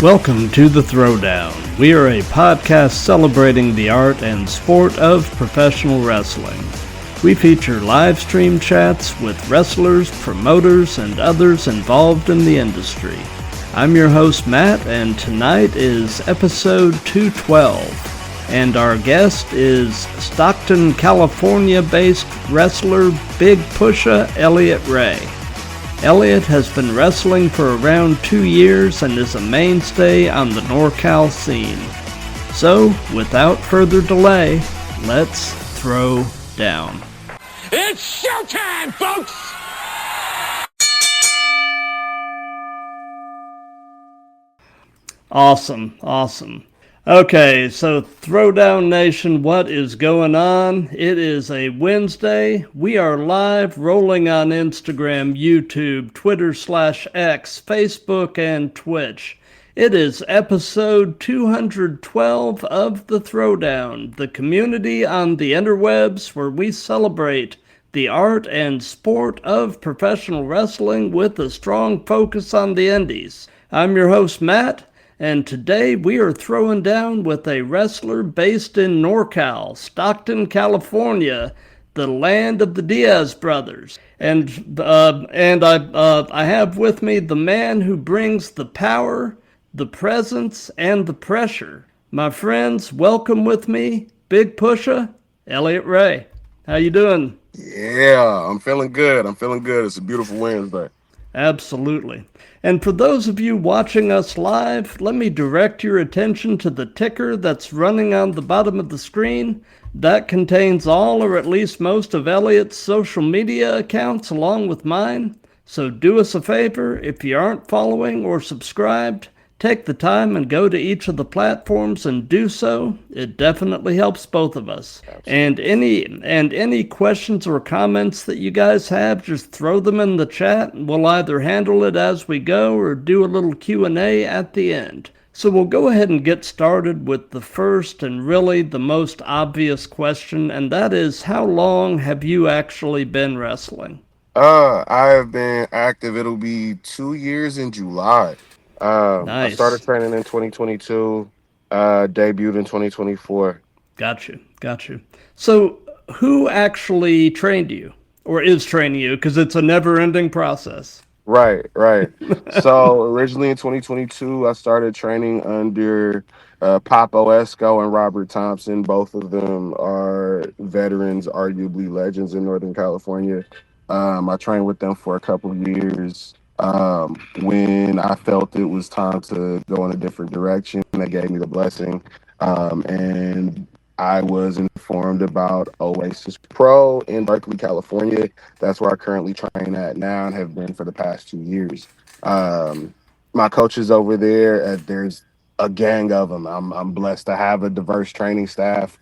Welcome to the Throwdown. We are a podcast celebrating the art and sport of professional wrestling. We feature live stream chats with wrestlers, promoters, and others involved in the industry. I'm your host, Matt, and tonight is episode 212. And our guest is Stockton, California-based wrestler Big Pusha Elliot Rey. Elliot has been wrestling for around 2 years and is a mainstay on the NorCal scene. So, without further delay, let's throw down. It's showtime, folks! Awesome. Okay, so Throwdown Nation, what is going on? It is a Wednesday. We are live, rolling on Instagram, YouTube, Twitter/X, Facebook, and Twitch. It is episode 212 of the Throwdown, the community on the interwebs where we celebrate the art and sport of professional wrestling with a strong focus on the indies. I'm your host, Matt. And today we are throwing down with a wrestler based in NorCal, Stockton, California, the land of the Diaz brothers. And I have with me the man who brings the power, the presence, and the pressure. My friends, welcome with me, Big Pusha, Elliot Rey. How you doing? Yeah, I'm feeling good. It's a beautiful Wednesday. Absolutely. And for those of you watching us live, let me direct your attention to the ticker that's running on the bottom of the screen. That contains all or at least most of Elliot's social media accounts along with mine. So do us a favor, if you aren't following or subscribed, take the time and go to each of the platforms and do so. It definitely helps both of us. Absolutely. And any questions or comments that you guys have, just throw them in the chat and we'll either handle it as we go or do a little Q&A at the end. So we'll go ahead and get started with the first and really the most obvious question, and that is, how long have you actually been wrestling? I have been active. It'll be 2 years in July. Nice. I started training in 2022, debuted in 2024. Got you. So who actually trained you, or is training you? Because it's a never-ending process. Right. So originally in 2022, I started training under Papo Esco and Robert Thompson. Both of them are veterans, arguably legends in Northern California. I trained with them for a couple of years. When I felt it was time to go in a different direction, they gave me the blessing. And I was informed about Oasis Pro in Berkeley, California. That's where I currently train at now and have been for the past 2 years. My coaches over there, there's a gang of them. I'm blessed to have a diverse training staff.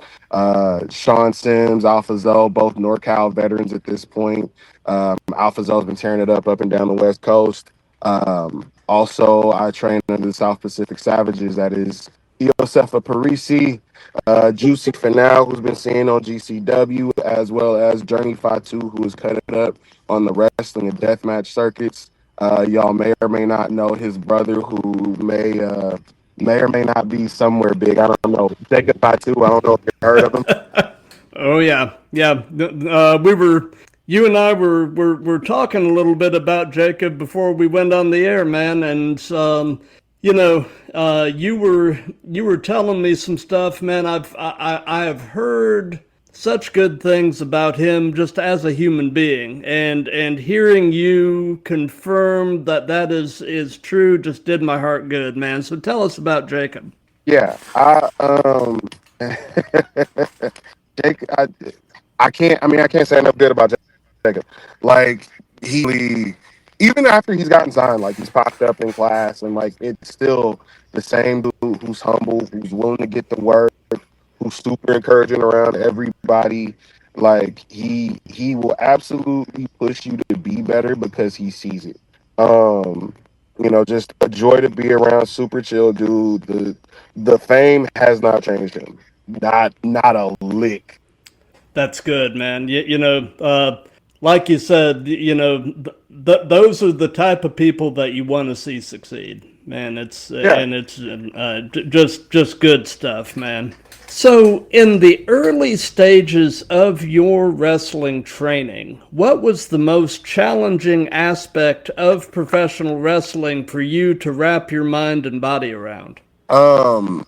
Sean Sims, Alpha Zoe, both NorCal veterans at this point. Alpha Zoe's been tearing it up and down the West Coast. Also, I train under the South Pacific Savages. That is Iosefa Parisi, Juicy Fanal, who's been seen on GCW, as well as Journey Fatu, who has cut it up on the wrestling and deathmatch circuits. Y'all may or may not know his brother, who may or may not be somewhere big. I don't know. Jacob Fatu, I don't know if you've heard of him. Oh, yeah. You and I were talking a little bit about Jacob before we went on the air, man, and you were telling me some stuff, man. I have heard such good things about him just as a human being, and hearing you confirm that is true just did my heart good, man. So tell us about Jacob. Yeah, Jacob. I can't say enough good about Jacob. Like, even after he's gotten signed, like, he's popped up in class, and like, it's still the same dude who's humble, who's willing to get the work, who's super encouraging around everybody. Like, he will absolutely push you to be better because he sees it. Just a joy to be around, super chill dude. The fame has not changed him. Not a lick. That's good, man. Like you said, those are the type of people that you want to see succeed. man. It's Yeah. and it's just good stuff, man. So, in the early stages of your wrestling training, what was the most challenging aspect of professional wrestling for you to wrap your mind and body around? Um,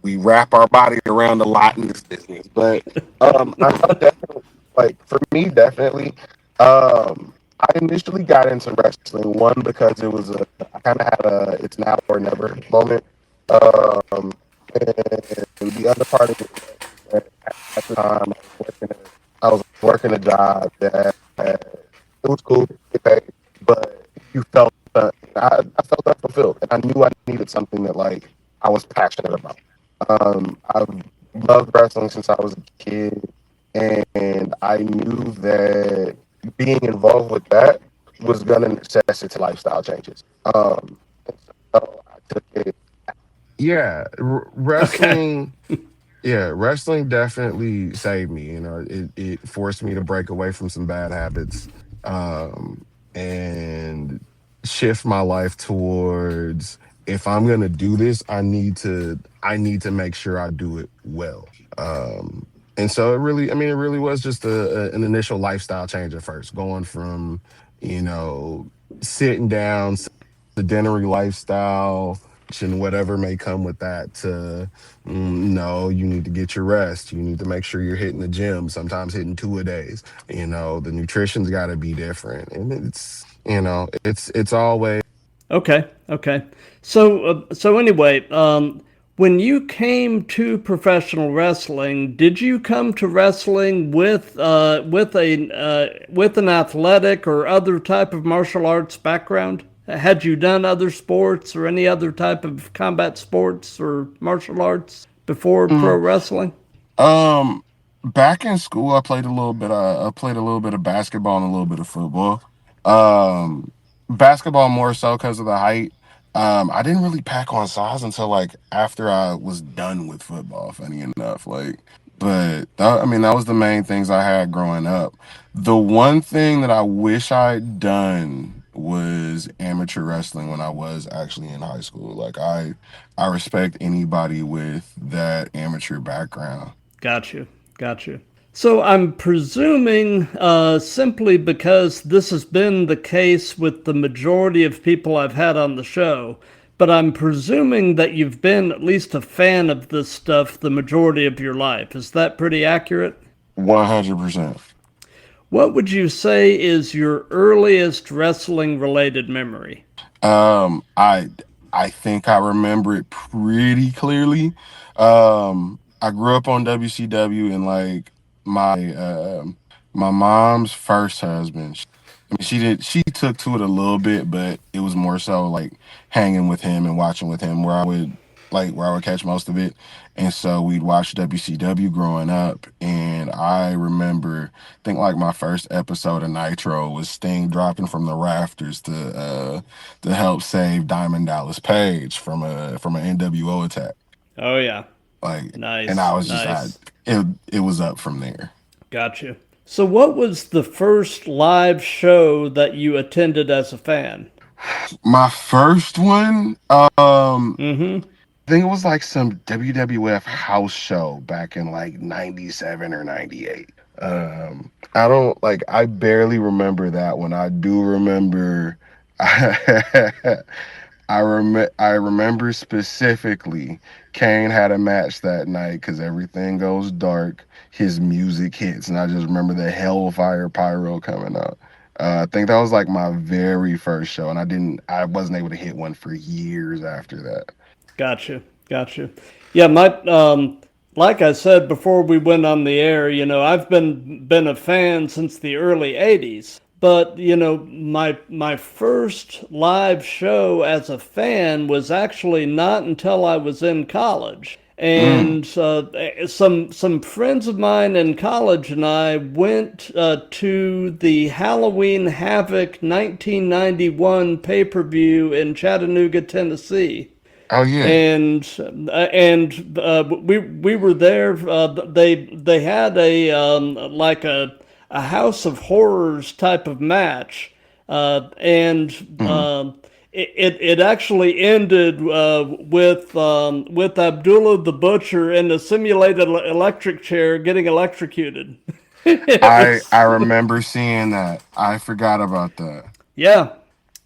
we wrap our body around a lot in this business, but I know definitely, like for me, definitely, I initially got into wrestling one because it was a I kind of had a it's now or never moment, and the other part of it was that at the time I was working a job that it was cool, it paid, but you felt I felt unfulfilled, and I knew I needed something that like I was passionate about. I've loved wrestling since I was a kid, and I knew that being involved with that was going to necessitate lifestyle changes. So I took it. Yeah, Okay. wrestling. Yeah, wrestling definitely saved me. It forced me to break away from some bad habits, um, and shift my life towards, if I'm gonna do this, I need to make sure I do it well. And so it really was just an initial lifestyle change at first, going from, you know, sitting down, sedentary lifestyle, and whatever may come with that, to no, you need to get your rest. You need to make sure you're hitting the gym, sometimes hitting two a days. The nutrition's got to be different. And it's always. Okay. Okay. So anyway, when you came to professional wrestling, did you come to wrestling with an athletic or other type of martial arts background? Had you done other sports or any other type of combat sports or martial arts before pro Mm, wrestling? Um, Back in school, I played a little bit of basketball and a little bit of football. Um, Basketball more so because of the height. I didn't really pack on size until like after I was done with football. Funny enough, I mean, that was the main things I had growing up. The one thing that I wish I'd done was amateur wrestling when I was actually in high school. I respect anybody with that amateur background. Got you. Got you. So I'm presuming, simply because this has been the case with the majority of people I've had on the show, but I'm presuming that you've been at least a fan of this stuff the majority of your life. Is that pretty accurate? 100%. What would you say is your earliest wrestling related memory? Um, I I think I remember it pretty clearly. I grew up on WCW, and like my mom's first husband. I mean, she took to it a little bit, but it was more so like hanging with him and watching with him where I would catch most of it. And so we'd watch WCW growing up, and I remember, I think like my first episode of Nitro was Sting dropping from the rafters to help save Diamond Dallas Page from an NWO attack. Oh, yeah. Like, and I Nice. was just Nice. it was up from there. Got you. So, what was the first live show that you attended as a fan? My first one, Mm hmm. I think it was like some WWF house show back in like 97 or 98. I don't like I barely remember that one. I do remember I remember specifically Kane had a match that night because everything goes dark. His music hits, and I just remember the Hellfire Pyro coming up. I think that was like my very first show, and I wasn't able to hit one for years after that. Gotcha. Gotcha. Yeah, my like I said before we went on the air, I've been a fan since the early '80s. But my first live show as a fan was actually not until I was in college. Mm. And some friends of mine in college and I went to the Halloween Havoc 1991 pay-per-view in Chattanooga, Tennessee, Oh yeah. and we were there. They had a like a House of Horrors type of match, and Mm. it actually ended with Abdullah the Butcher in a simulated electric chair getting electrocuted. It I was remember seeing that. I forgot about that. yeah,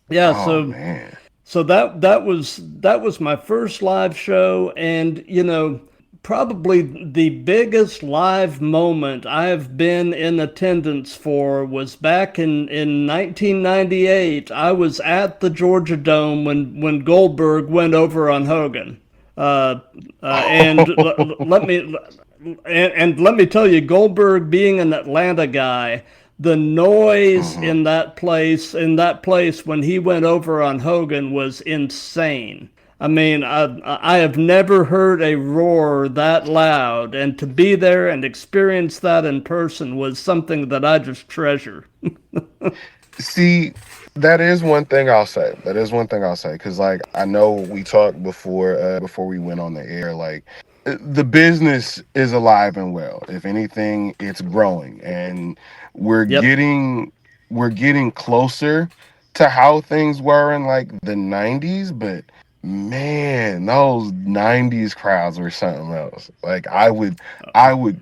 yeah. Oh So man. that was my first live show, and probably the biggest live moment I've been in attendance for was back in 1998. I was at the Georgia Dome when Goldberg went over on Hogan. Uh, and let me tell you, Goldberg being an Atlanta guy, the noise Mhm. in that place when he went over on Hogan was insane. I mean, I have never heard a roar that loud, and to be there and experience that in person was something that I just treasure. See, that is one thing I'll say. That is one thing I'll say because, like, I know we talked before we went on the air. Like, the business is alive and well. If anything, it's growing, and we're Yep. getting we're getting closer to how things were in like the '90s. But man, those '90s crowds were something else. Like, I would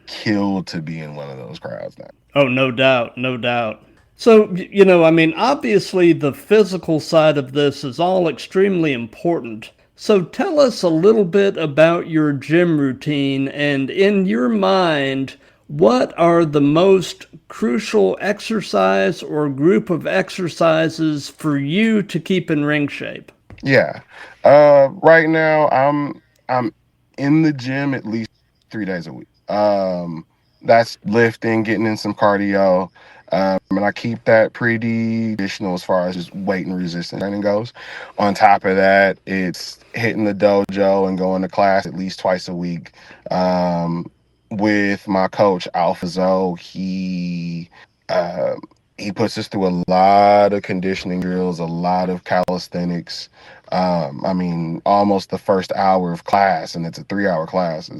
kill to be in one of those crowds now. Oh, no doubt, no doubt. So, I mean, obviously the physical side of this is all extremely important. So, tell us a little bit about your gym routine, and in your mind, what are the most crucial exercise or group of exercises for you to keep in ring shape? Yeah. Right now I'm in the gym at least 3 days a week. That's lifting, getting in some cardio. And I keep that pretty traditional as far as just weight and resistance training goes. On top of that, it's hitting the dojo and going to class at least twice a week. Um, with my coach Alpha Zoe, uh, he puts us through a lot of conditioning drills, a lot of calisthenics. I mean, almost the first hour of class, and it's a 3 hour class,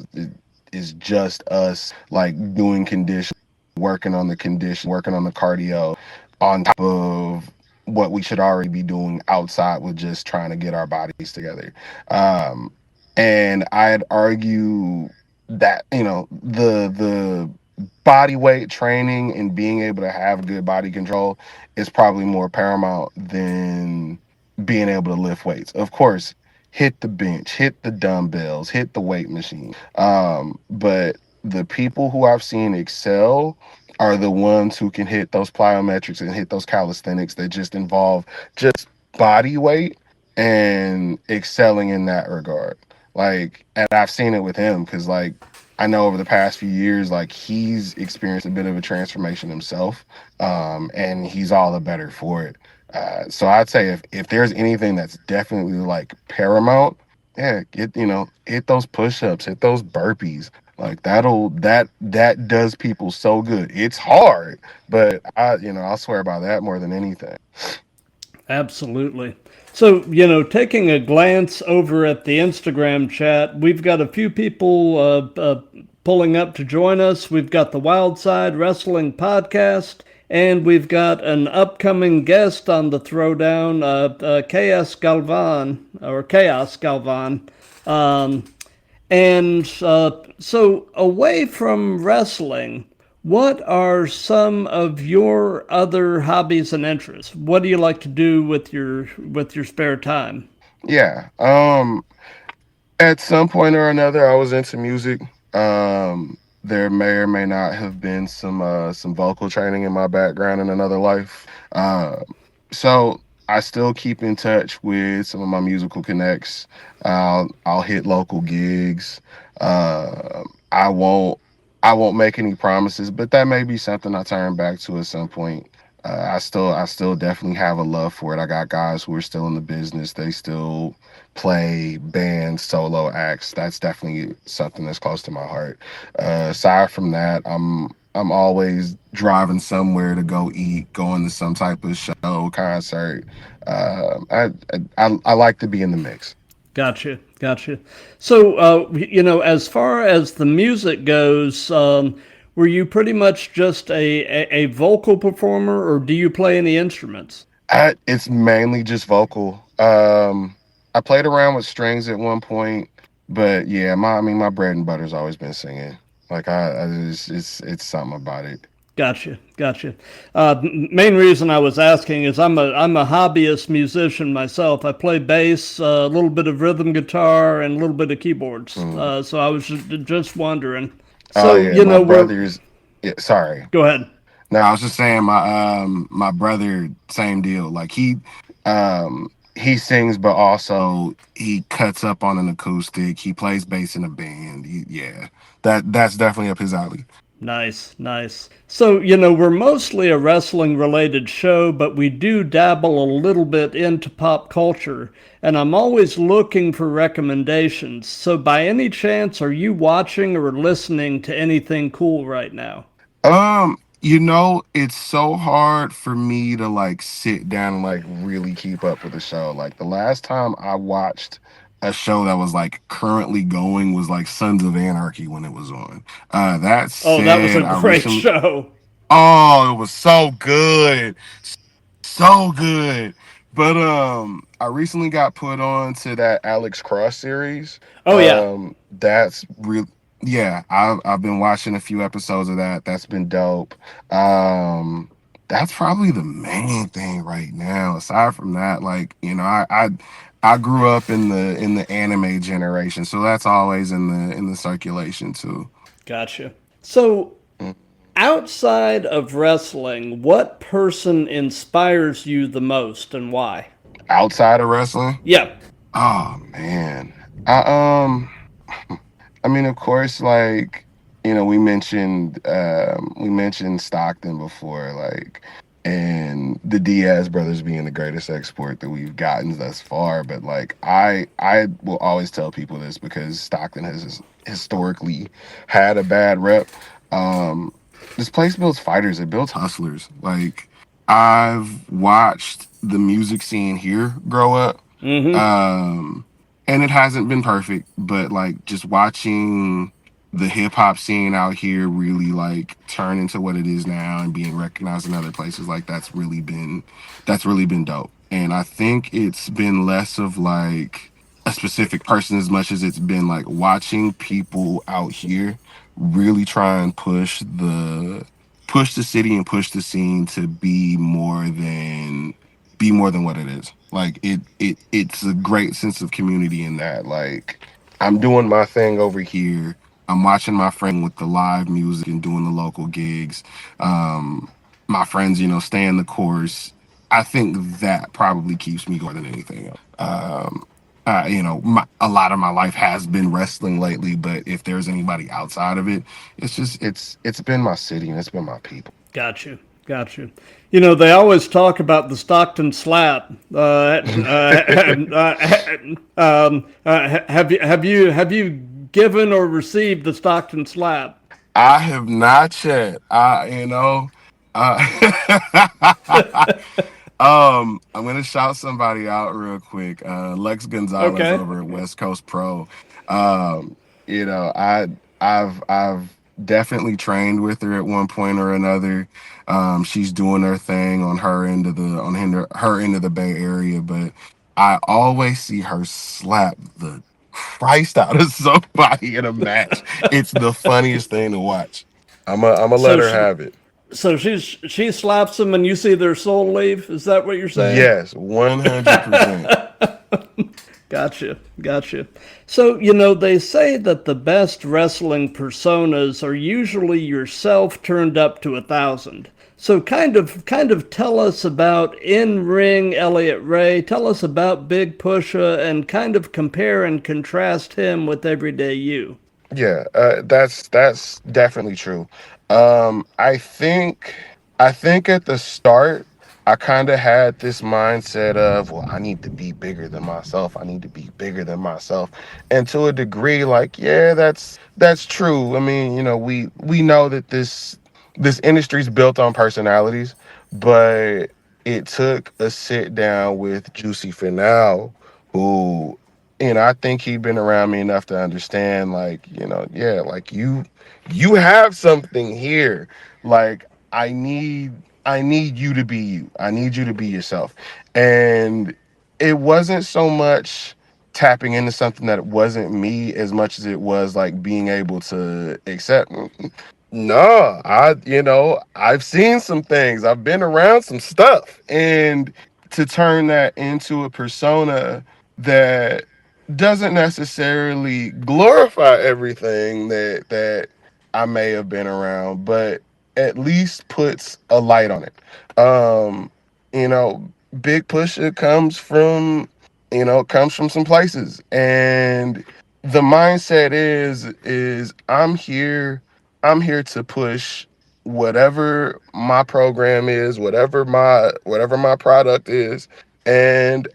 is just us like doing condition, working on the cardio, on top of what we should already be doing outside with just trying to get our bodies together. Um, and I'd argue that the body weight training and being able to have good body control is probably more paramount than being able to lift weights. Of course, hit the bench, hit the dumbbells, hit the weight machine. But the people who I've seen excel are the ones who can hit those plyometrics and hit those calisthenics that just involve just body weight and excelling in that regard. Like, and I've seen it with him because, like, I know over the past few years, like, he's experienced a bit of a transformation himself, and he's all the better for it. So I'd say if there's anything that's definitely like paramount, yeah, hit those push-ups, hit those burpees. Like, that does people so good. It's hard, but I'll swear by that more than anything. Absolutely. So, taking a glance over at the Instagram chat, we've got a few people pulling up to join us. We've got the Wild Side Wrestling Podcast, and we've got an upcoming guest on the Throwdown, Chaos Galvan. Um, and so, away from wrestling, what are some of your other hobbies and interests? What do you like to do with your spare time? Yeah. At some point or another, I was into music. There may or may not have been some vocal training in my background in another life. So I still keep in touch with some of my musical connects. I'll hit local gigs. Uh, I won't make any promises, but that may be something I turn back to at some point. I still definitely have a love for it. I got guys who are still in the business. They still play bands, solo acts. That's definitely something that's close to my heart. Aside from that, I'm always driving somewhere to go eat, going to some type of show, concert. I like to be in the mix. Gotcha, gotcha. So, as far as the music goes, were you pretty much just a vocal performer, or do you play any instruments? It's mainly just vocal. Um, I played around with strings at one point, but yeah, my bread and butter's always been singing. Like it's something about it. Gotcha, gotcha. Main reason I was asking is I'm a hobbyist musician myself. I play bass, a little bit of rhythm guitar, and a little bit of keyboards. Mm. So I was just wondering. Oh So yeah, my we're brother's. Yeah, sorry. go ahead. No, I was just saying my brother, same deal. Like he sings, but also he cuts up on an acoustic. He plays bass in a band. Yeah, that's definitely up his alley. Nice, nice. So, we're mostly a wrestling related show, but we do dabble a little bit into pop culture, and I'm always looking for recommendations. So, by any chance, are you watching or listening to anything cool right now? It's so hard for me to like sit down and like really keep up with the show. Like the last time I watched a show that was like currently going was like Sons of Anarchy when it was on. That Oh, that was a said, I great recently show. oh, it was so good. So good. But I recently got put on to that Alex Cross series. Oh, yeah. That's real. Yeah, I've been watching a few episodes of that. That's been dope. Um that's probably the main thing right now. Aside from that, like, I grew up in the anime generation, so that's always in the circulation too. Gotcha. So, Mm. outside of wrestling, what person inspires you the most and why? Outside of wrestling? Yeah. Oh man. I I mean, of course, like, we mentioned Stockton before, like, and the Diaz brothers being the greatest export that we've gotten thus far. But like, I will always tell people this because Stockton has historically had a bad rep. Um, this place builds fighters, it builds hustlers. Like, I've watched the music scene here grow up. Mm-hmm. Um, and it hasn't been perfect, but like just watching the hip hop scene out here really like turn into what it is now and being recognized in other places, like that's really been dope. And I think it's been less of like a specific person as much as it's been like watching people out here really try and push the city and push the scene to be more than what it is. Like it's a great sense of community in that. Like I'm doing my thing over here. I'm watching my friend with the live music and doing the local gigs. My friends, stay in the course. I think that probably keeps me going than anything else. A lot of my life has been wrestling lately, but if there's anybody outside of it, it's been my city and it's been my people. Got you. Got you. They always talk about the Stockton slap. Have you given or received the Stockton slap? I have not yet. Uh, I'm gonna shout somebody out real quick. Lex Gonzalez Okay. over at West Coast Pro. Um, I've definitely trained with her at one point or another. She's doing her thing on her end of the Bay Area, but I always see her slap the Christ out of somebody in a match. It's the funniest thing to watch. I'm a let So her she have it. she slaps them and you see their soul leave. Is that what you're saying? Yes, 100%. Gotcha, gotcha. So, they say that the best wrestling personas are usually yourself turned up to 1,000. So kind of tell us about in-ring Elliot Rey, tell us about Big Pusha, and kind of compare and contrast him with everyday you. Yeah, that's definitely true. I think at the start I kind of had this mindset of, well, I need to be bigger than myself. I need to be bigger than myself. And to a degree, like, yeah, that's true. I mean, we know that this industry's built on personalities, but it took a sit down with Juicy Finale, who I think he'd been around me enough to understand, like, yeah, like you have something here. Like, I need you to be you. I need you to be yourself. And it wasn't so much tapping into something that wasn't me as much as it was like being able to accept. No, I've seen some things. I've been around some stuff. And to turn that into a persona that doesn't necessarily glorify everything that I may have been around, but at least puts a light on it. Um, you know, Big Pusha comes from some places. And the mindset is I'm here to push whatever my program is, whatever my product is, and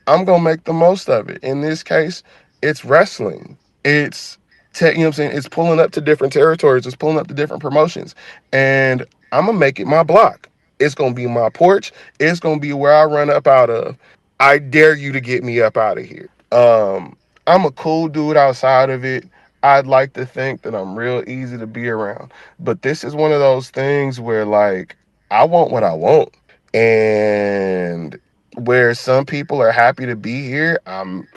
I'm gonna make the most of it. In this case, it's wrestling. It's you know what I'm saying? It's pulling up to different territories, it's pulling up to different promotions. And I'm gonna make it my block. It's gonna be my porch, it's gonna be where I run up out of. I dare you to get me up out of here. I'm a cool dude outside of it. I'd like to think that I'm real easy to be around. But this is one of those things where like I want what I want. And where some people are happy to be here,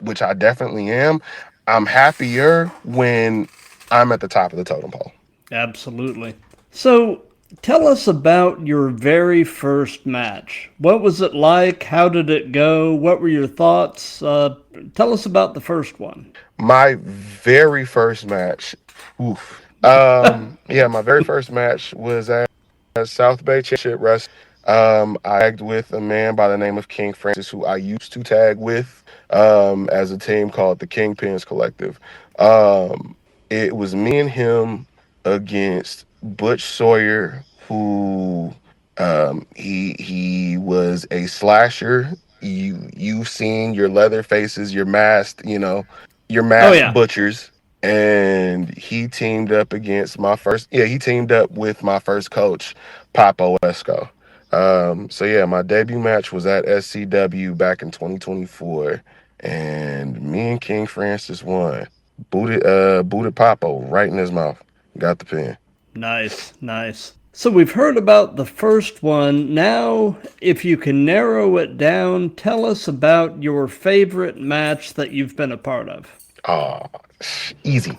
which I definitely am, I'm happier when I'm at the top of the totem pole. Absolutely. So, tell us about your very first match. What was it like? How did it go? What were your thoughts? Tell us about the first one. My very first match, oof. Yeah, my very first match was at South Bay Championship Wrestling. I tagged with a man by the name of King Francis, who I used to tag with as a team called the Kingpins Collective. Um, it was me and him against Butch Sawyer, who he was a slasher. You've seen your leather faces, your Oh, masked yeah. butchers, and he teamed up with my first coach, Papo Esco. So yeah, my debut match was at SCW back in 2024, and me and King Francis won. Booted Papo right in his mouth. Got the pin. Nice, nice. So, we've heard about the first one. Now, if you can narrow it down, tell us about your favorite match that you've been a part of. Oh, easy.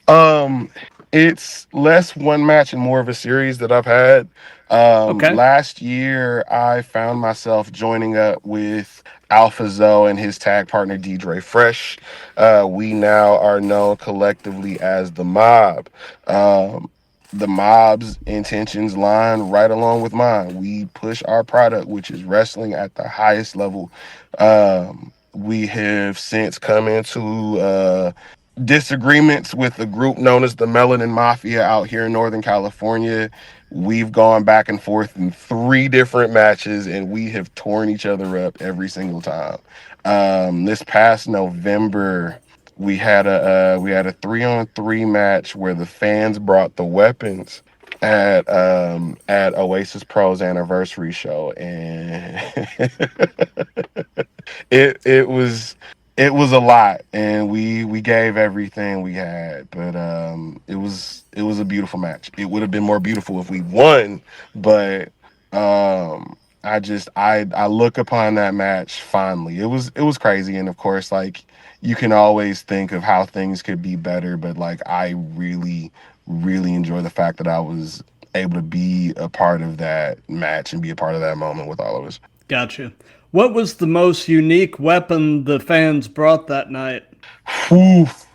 Um, it's less one match and more of a series that I've had. Okay. Last year I found myself joining up with Alpha Zoe and his tag partner Deidre Fresh. We now are known collectively as the Mob. Um, the Mob's intentions line right along with mine. We push our product, which is wrestling at the highest level. We have since come into disagreements with a group known as the Melanin Mafia out here in Northern California. We've gone back and forth in 3 different matches, and we have torn each other up every single time. This past November, we had a 3-on-3 match where the fans brought the weapons at Oasis Pro's anniversary show, and it was it was a lot, and we gave everything we had, but it was a beautiful match. It would have been more beautiful if we won, but I look upon that match fondly. It was crazy, and of course, like, you can always think of how things could be better, but like, I really enjoy the fact that I was able to be a part of that match and be a part of that moment with all of us. Gotcha. What was the most unique weapon the fans brought that night? Oof.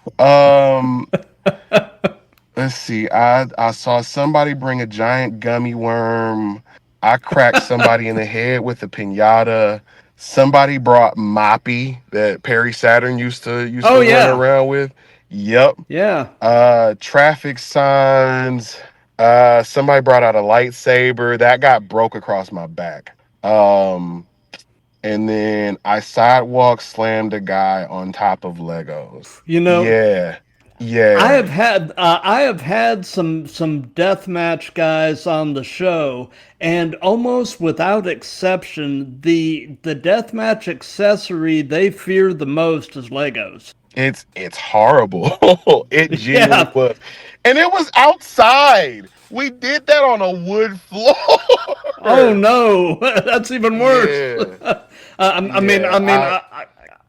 Let's see. I saw somebody bring a giant gummy worm. I cracked somebody in the head with a piñata. Somebody brought Moppy that Perry Saturn used to Oh, run yeah. around with. Yep. Yeah. Traffic signs. Somebody brought out a lightsaber that got broke across my back. And then I sidewalk slammed a guy on top of Legos. You know, Yeah. I Yeah. have had some deathmatch guys on the show, and almost without exception, the deathmatch accessory they fear the most is Legos. It's horrible. It genuinely Yeah. was. And it was outside. We did that on a wood Oh floor. no, that's even worse. Yeah. I mean, Yeah,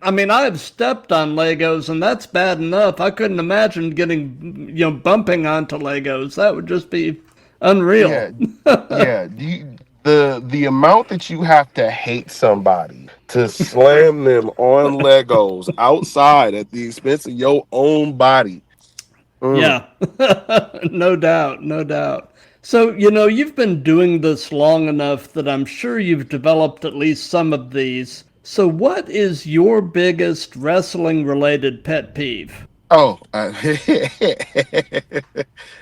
I mean, I have stepped on Legos, and that's bad enough. I couldn't imagine getting, bumping onto Legos. That would just be unreal. yeah, yeah. The amount that you have to hate somebody to slam them on Legos outside at the expense of your own body. Mm. Yeah, no doubt, no doubt. So, you've been doing this long enough that I'm sure you've developed at least some of these. So, what is your biggest wrestling related pet peeve? Oh,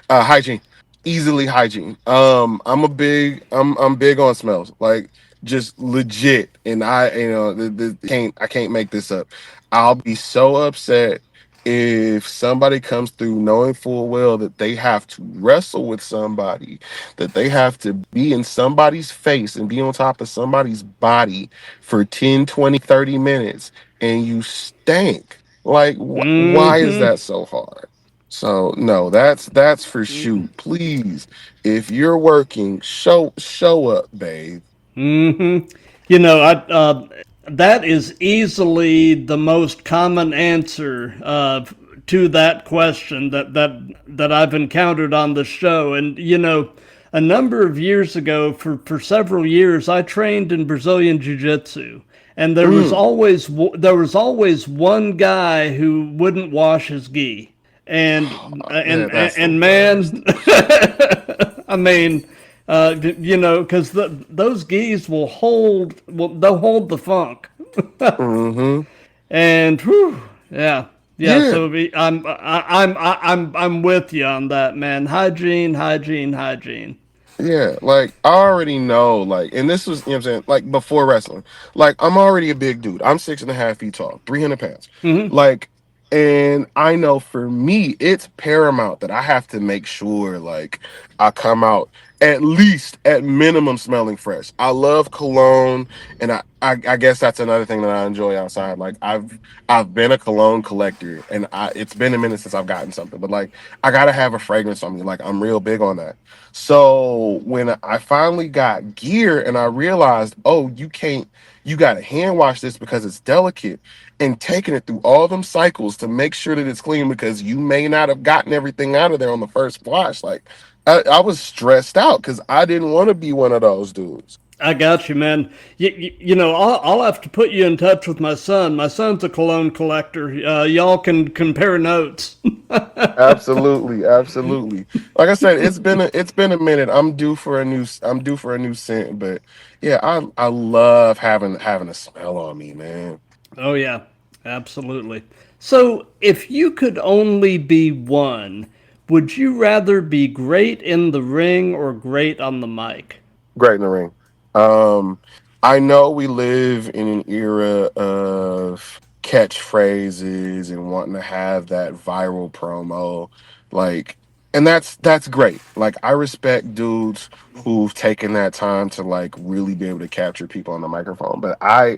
hygiene, easily hygiene. I'm big on smells, like just legit. And I can't make this up. I'll be so upset if somebody comes through knowing full well that they have to wrestle with somebody, that they have to be in somebody's face and be on top of somebody's body for 10, 20, 30 minutes, and you stink. Like, why is Mm-hmm. that so hard? So no, that's for shoot. Please, if you're working, show up, babe. Mm-hmm. You know, that is easily the most common answer to that question that I've encountered on the show. And a number of years ago, for several years, I trained in Brazilian Jiu-Jitsu, and Mm. there was always one guy who wouldn't wash his gi, and Man, that's the worst. man, I mean, because those geese they'll hold the funk, Mm-hmm. and whew, yeah, yeah. Yeah. So I'm with you on that, man. Hygiene, hygiene, hygiene. Yeah, like I already know, like, and this was, you know what I'm saying, like before wrestling, like I'm already a big dude. I'm 6.5 feet tall, 300 pounds. Hmm. Like, and I know for me, it's paramount that I have to make sure, like, I come out at least at minimum smelling fresh. I love cologne, and I guess that's another thing that I enjoy outside. Like, I've been a cologne collector, and it's been a minute since I've gotten something, but like, I gotta have a fragrance on me. Like, I'm real big on that. So when I finally got gear and I realized, oh, you got to hand wash this because it's delicate, and taking it through all them cycles to make sure that it's clean because you may not have gotten everything out of there on the first wash. Like, I was stressed out because I didn't want to be one of those dudes. I got you, man. I'll have to put you in touch with my son. My son's a cologne collector. Y'all can compare notes. Absolutely, absolutely. Like I said, it's been a minute. I'm due for a new scent, but yeah, I love having a smell on me, man. Oh, yeah, absolutely. So, if you could only be one, would you rather be great in the ring or great on the mic? Great in the ring. Um, I know we live in an era of catchphrases and wanting to have that viral promo, like, and that's great. Like, I respect dudes who've taken that time to like really be able to capture people on the microphone. But I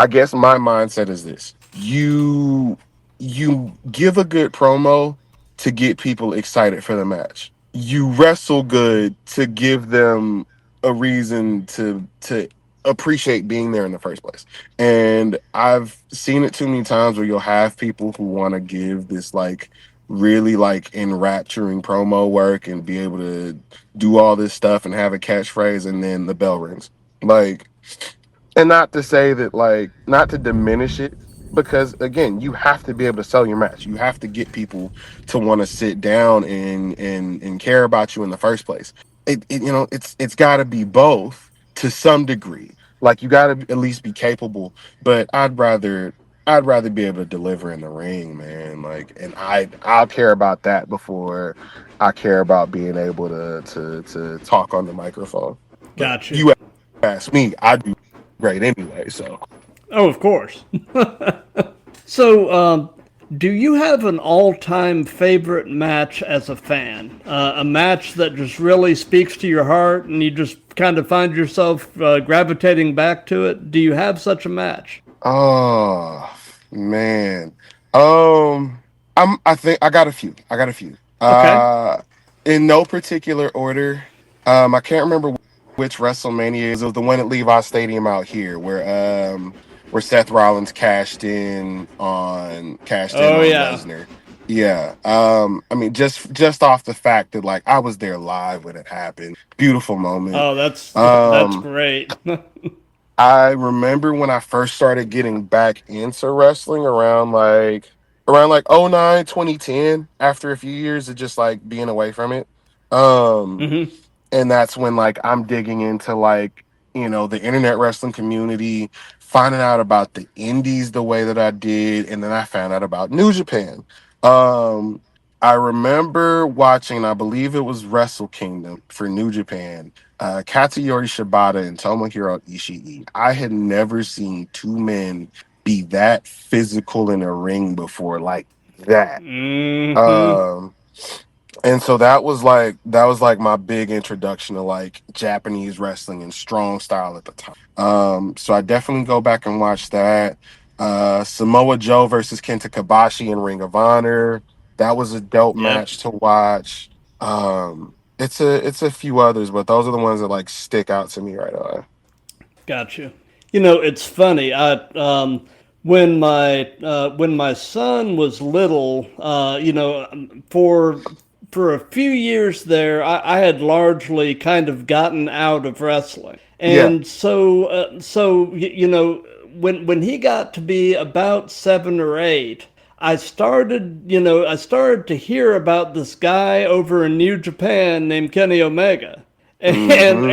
guess my mindset is this: you give a good promo to get people excited for the match. You wrestle good to give them a reason to appreciate being there in the first place. And I've seen it too many times where you'll have people who want to give this like really like enrapturing promo work and be able to do all this stuff and have a catchphrase and then the bell rings. Like, and not to say that, like, not to diminish it, because again, you have to be able to sell your match. You have to get people to want to sit down and care about you in the first place. It's got to be both to some degree. Like, you got to at least be capable. But I'd rather be able to deliver in the ring, man. Like, and I'll care about that before I care about being able to talk on the microphone. But Gotcha. you ask me, I do great anyway. So Oh, of course. So, do you have an all-time favorite match as a fan? A match that just really speaks to your heart, and you just kind of find yourself gravitating back to it. Do you have such a match? oh man. Um I think I got a few. I got a few. Okay. In no particular order. I can't remember which WrestleMania it is. It was the one at Levi Stadium out here where where Seth Rollins cashed in Oh on yeah. Lesnar. Yeah. I mean, just off the fact that like I was there live when it happened. Beautiful moment. Oh, that's Um, great. I remember when I first started getting back into wrestling around like '09, 2010. After a few years of just like being away from it. Um, Hmm. and that's when like I'm digging into like the internet wrestling community, finding out about the indies the way that I did, and then I found out about New Japan. um I remember watching, I believe it was Wrestle Kingdom for New Japan, Katsuyori Shibata and Tomohiro Ishii. I had never seen two men be that physical in a ring before, like that. Hmm. um and so that was like my big introduction to like Japanese wrestling and strong style at the time. So I definitely go back and watch that. Samoa Joe versus Kenta Kobashi in Ring of Honor. That was a dope Yep. match to watch. It's a few others, but those are the ones that like stick out to me right away. Gotcha. It's funny. When my son was little, for a few years there, I had largely kind of gotten out of wrestling, Yeah. and when he got to be about 7 or 8, I started to hear about this guy over in New Japan named Kenny Omega, Mm-hmm.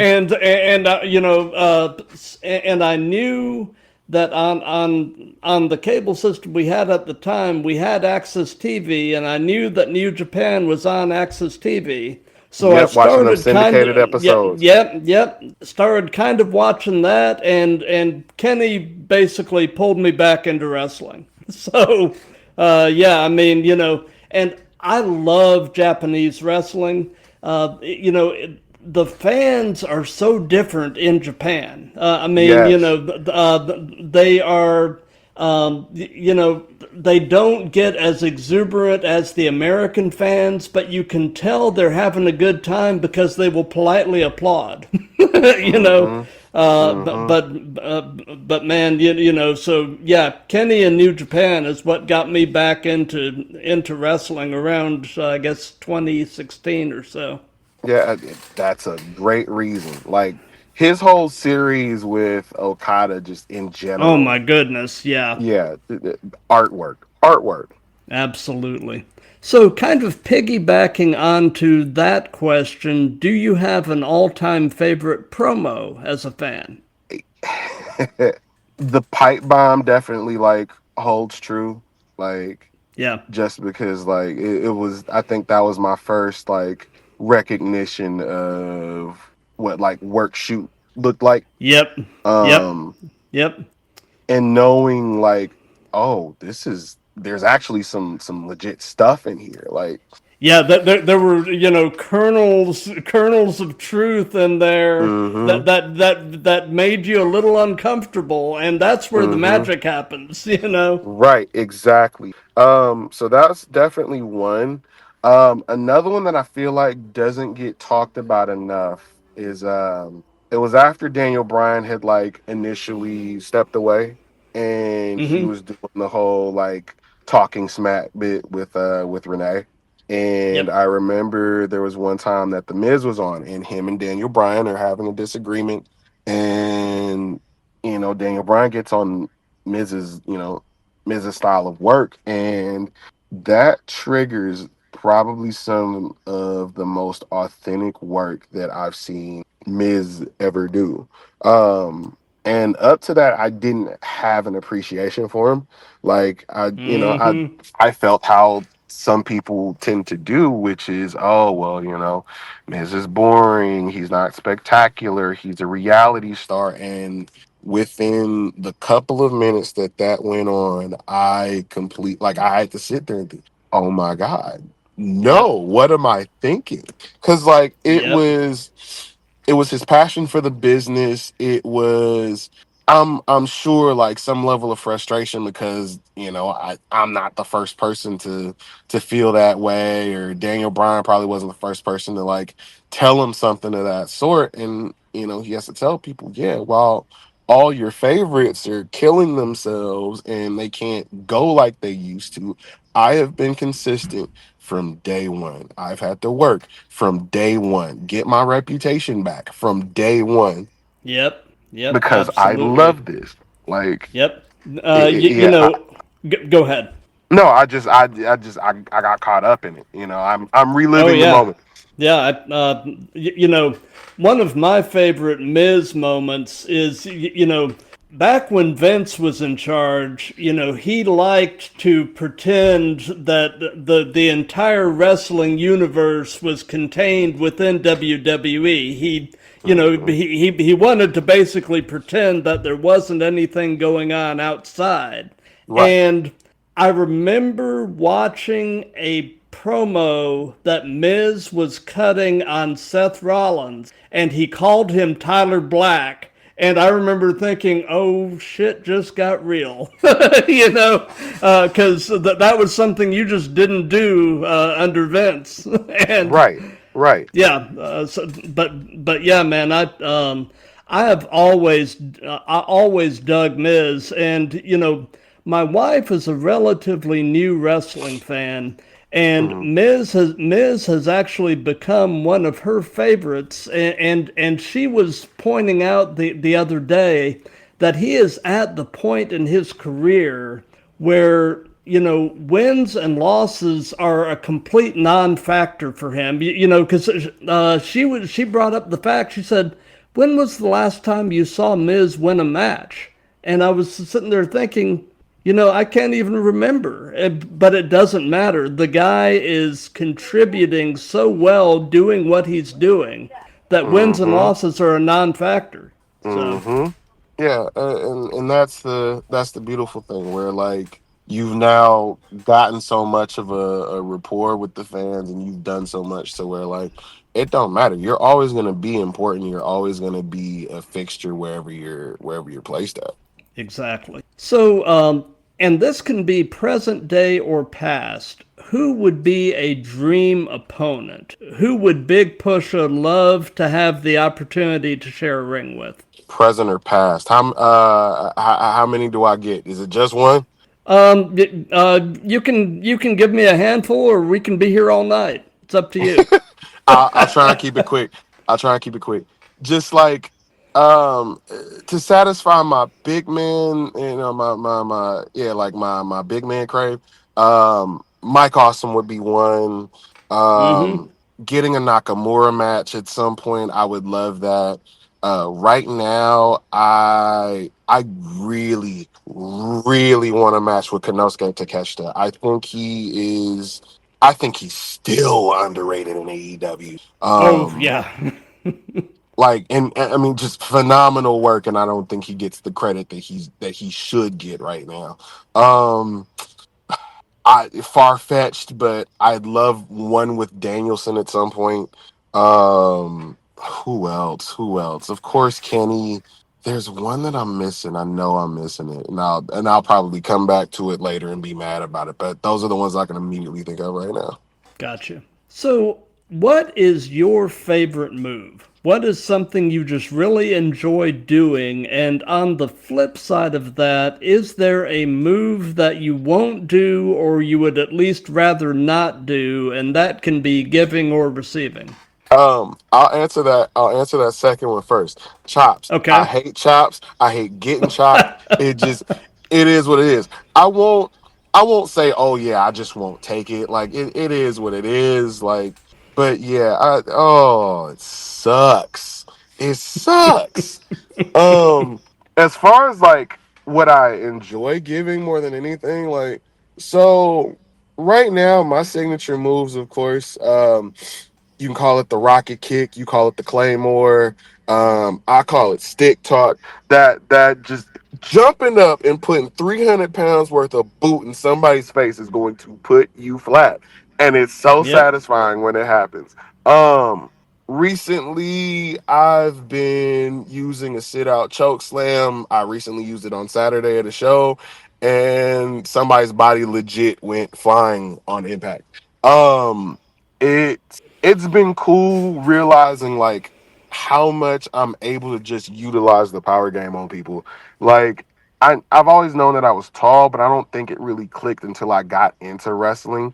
and I knew that on the cable system we had at the time, we had Access TV, and I knew that New Japan was on Access TV. So I Yep. Watching them started kind syndicated of, yep, episodes. yep. Started kind of watching that, and Kenny basically pulled me back into wrestling. So, yeah, I mean, and I love Japanese wrestling. The fans are so different in Japan. I mean, Yes. they are, they don't get as exuberant as the American fans, but you can tell they're having a good time because they will politely applaud. you know, Mm-hmm. uh, but Mm-hmm. but uh, but man, so yeah, Kenny in New Japan is what got me back into wrestling around I guess 2016 or so. Yeah, that's a great reason. Like his whole series with Okada, just in Oh my general. goodness, yeah, Yeah, artwork, artwork. absolutely. So, kind of piggybacking onto that question, do you have an all-time favorite promo as a fan? The pipe bomb definitely like holds true. Like Yeah. just because like it was, I think that was my first like recognition of what like work shoot looked like. Yep. Yep. Um Yep. and knowing like, oh, there's actually some legit stuff in here. Like, Yeah, there were kernels of truth in there mm-hmm, that made you a little uncomfortable, and that's where the mm-hmm. magic happens. Right, exactly. So that's definitely one. Another one that I feel like doesn't get talked about enough is it was after Daniel Bryan had like initially stepped away and he Hmm. was doing the whole like talking smack bit with Renee. And Yep. I remember there was one time that the Miz was on and him and Daniel Bryan are having a disagreement, and Daniel Bryan gets on Miz's, Miz's style of work, and that triggers probably some of the most authentic work that I've seen Miz ever do. And up to that, I didn't have an appreciation for him. Like Hmm. I felt how some people tend to do, which is, oh well, Miz is boring. He's not spectacular. He's a reality star, and within the couple of minutes that went on, I had to sit there and think, oh my God, no, Yep. what am I thinking? Because like Yep. it was his passion for the business. It was, I'm sure, like some level of frustration because I'm not the first person to feel that way, or Daniel Bryan probably wasn't the first person to like tell him something of that sort. And he has to tell people, yeah, well, all your favorites are killing themselves and they can't go like they used to. I have been consistent from day one. I've had to work from day one, get my reputation back from day one Yep. Yep. because I Absolutely. love this. Like, Yep. You yeah, know, go ahead. no, I got caught up in it. You know, I'm Oh reliving the yeah, moment. yeah. You know, one of my favorite Miz moments is back when Vince was in charge. He liked to pretend that the entire wrestling universe was contained within WWE. Mhm. He wanted to basically pretend that there wasn't anything going on outside. Right, And I remember watching a promo that Miz was cutting on Seth Rollins, and he called him Tyler Black. And I remember thinking, oh, shit just got real. Because that was something you just didn't do under Vince. and right, right. yeah, but yeah, man, I have always dug Miz, and my wife is a relatively new wrestling fan, and Mhm. Miz has actually become one of her favorites, and she was pointing out the other day that he is at the point in his career where wins and losses are a complete non-factor for him. Because she brought up the fact. She said, "When was the last time you saw Miz win a match?" And I was sitting there thinking, I can't even remember. But it doesn't matter. The guy is contributing so well, doing what he's doing, that wins and Mhm. losses are a non-factor. So Mhm. Yeah, and that's the beautiful thing where like you've now gotten so much of a rapport with the fans and you've done so much to where like it don't matter. You're always going to be important. You're always going to be a fixture wherever you're placed at. exactly. So, and this can be present day or past. Who would be a dream opponent? Who would Big Pusha love to have the opportunity to share a ring with? Present or past? How many do I get? Is it just one? You can give me a handful, or we can be here all night. It's up to you. I'll try and keep it quick. I'll try and keep it quick. Just like um to satisfy my big man, my yeah, like my big man crave. Mike Awesome would be one. Mm-hmm. Getting a Nakamura match at some point, I would love that. Right now, I really, really want a match with Konosuke Takeshita. I think he's still underrated in AEW. Oh yeah. Like, and I mean, just phenomenal work, and I don't think he gets the credit that he should get right now. Um, I far fetched, but I'd love one with Danielson at some point. Who else? Who else? Of course, Kenny. There's one that I'm missing. I know I'm missing it, and I'll probably come back to it later and be mad about it. But those are the ones I can immediately think of right now. Gotcha. So, what is your favorite move? What is something you just really enjoy doing? And on the flip side of that, is there a move that you won't do or you would at least rather not do? And that can be giving or receiving. I'll answer that second one first. Chops. I Okay. hate chops. I hate getting chopped. It is what it is. I won't I won't say, oh yeah, I just won't take it. Like it is what it is. Like, but yeah, it sucks. It sucks. Um, as far as like what I enjoy giving more than anything, like so right now, my signature moves, of course. You can call it the rocket kick, you call it the claymore. I call it stick talk. That just jumping up and putting 300 pounds worth of boot in somebody's face is going to put you flat, and it's so Yep. satisfying when it happens. Um, Recently, I've been using a sit out choke slam. I recently used it on Saturday at a show, and somebody's body legit went flying on impact. Um, it's been cool realizing like how much I'm able to just utilize the power game on people. Like I've always known that I was tall, but I don't think it really clicked until I got into wrestling.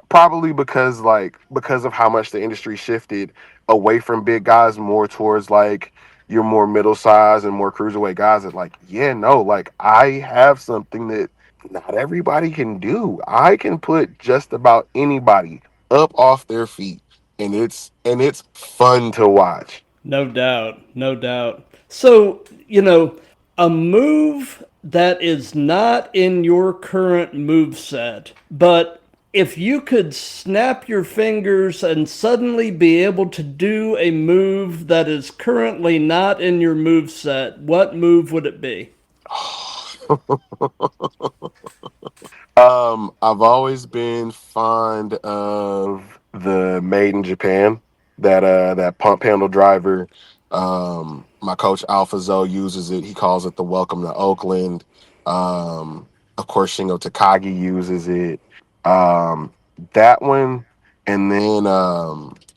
Probably because of how much the industry shifted away from big guys more towards like your more middle size and more cruiserweight guys. That like, yeah, no, like I have something that not everybody can do. I can put just about anybody up off their feet, and it's fun to watch. No doubt, no doubt. So, a move that is not in your current move set, but if you could snap your fingers and suddenly be able to do a move that is currently not in your move set, what move would it be? I've always been fond of the made in Japan, that pump handle driver. My coach Alpha Zoe uses it. He calls it the welcome to Oakland. Of course, Shingo Takagi uses it. Um, that one, and then